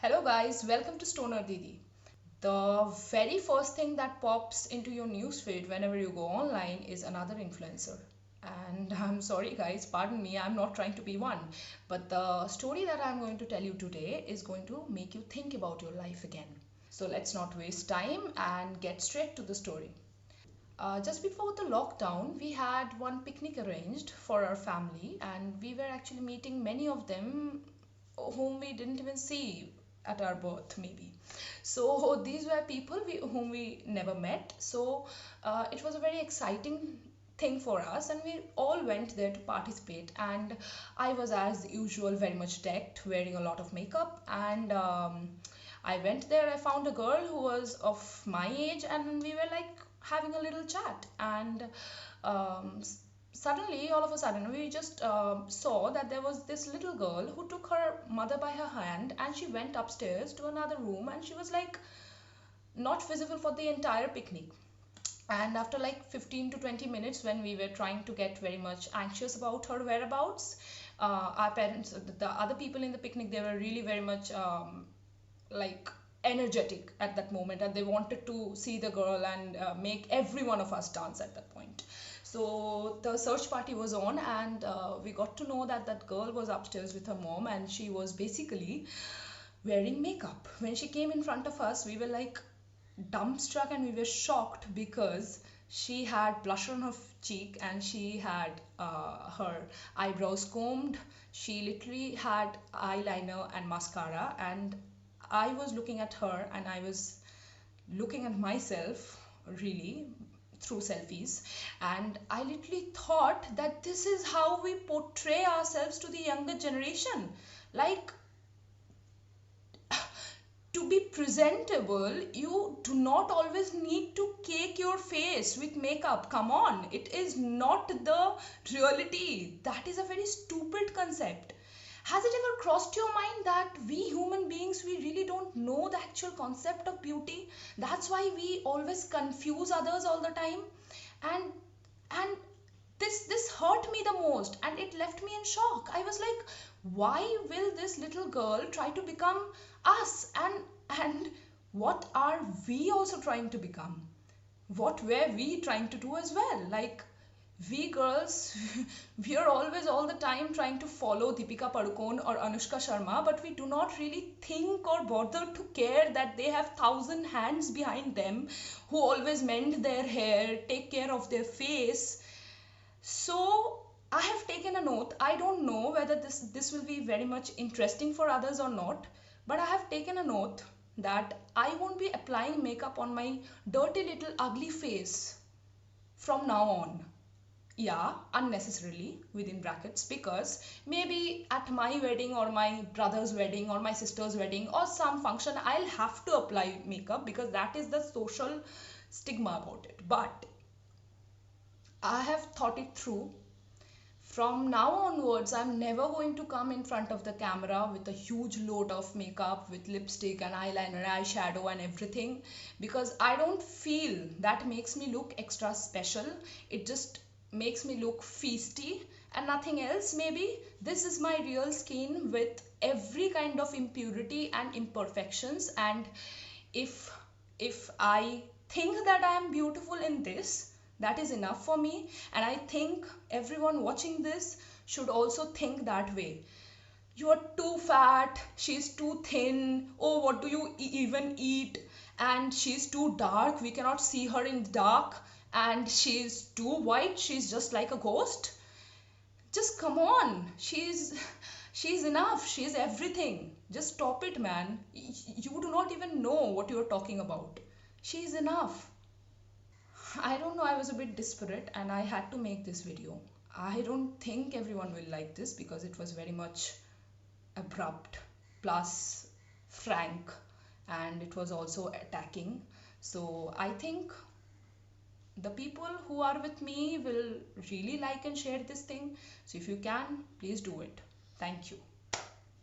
Hello guys, welcome to Stoner Didi. The very first thing that pops into your newsfeed whenever you go online is another influencer. And I'm sorry guys, pardon me, I'm not trying to be one. But the story that I'm going to tell you today is going to make you think about your life again. So let's not waste time and get straight to the story. Just before the lockdown, we had one picnic arranged for our family, and we were actually meeting many of them whom we didn't even see at our birth, maybe. So these were people whom we never met. So it was a very exciting thing for us, and we all went there to participate. And I was, as usual, very much decked, wearing a lot of makeup, and I went there. I found a girl who was of my age, and we were like having a little chat. And um, suddenly, all of a sudden, we just saw that there was this little girl who took her mother by her hand, and she went upstairs to another room, and she was like not visible for the entire picnic. And after like 15 to 20 minutes, when we were trying to get very much anxious about her whereabouts, our parents, the other people in the picnic, they were really very much like energetic at that moment, and they wanted to see the girl and make every one of us dance at that point. So the search party was on, and we got to know that that girl was upstairs with her mom, and she was basically wearing makeup. When she came in front of us, we were like dumbstruck, and we were shocked because she had blush on her cheek, and she had her eyebrows combed. She literally had eyeliner and mascara, and I was looking at her, and I was looking at myself, really, through selfies. And I literally thought that this is how we portray ourselves to the younger generation. Like, to be presentable, you do not always need to cake your face with makeup. Come on, it is not the reality. That is a very stupid concept. Has it ever crossed your mind that we human beings, we really don't know the actual concept of beauty? That's why we always confuse others all the time. And and this hurt me the most, and it left me in shock. I was like, why will this little girl try to become us? And what are we also trying to become? What were we trying to do as well? Like, we girls, we are always all the time trying to follow Deepika Padukone or Anushka Sharma, but we do not really think or bother to care that they have thousand hands behind them who always mend their hair, take care of their face. So I have taken an oath. I don't know whether this will be very much interesting for others or not, but I have taken an oath that I won't be applying makeup on my dirty little ugly face from now on. Yeah, unnecessarily, within brackets, because maybe at my wedding or my brother's wedding or my sister's wedding or some function, I'll have to apply makeup because that is the social stigma about it. But I have thought it through. From now onwards, I'm never going to come in front of the camera with a huge load of makeup, with lipstick and eyeliner, eyeshadow and everything, because I don't feel that makes me look extra special. It just makes me look feisty and nothing else. Maybe this is my real skin with every kind of impurity and imperfections, and if I think that I am beautiful in this, that is enough for me. And I think everyone watching this should also think that way. You are too fat, she's too thin, oh, what do you even eat? And she's too dark, we cannot see her in the dark. And she's too white, she's just like a ghost. Just come on, she's enough, she's everything. Just stop it, man. You do not even know what you're talking about. She's enough. I don't know, I was a bit desperate and I had to make this video. I don't think everyone will like this because it was very much abrupt plus frank, and it was also attacking. So I think the people who are with me will really like and share this thing. So if you can, please do it. Thank you.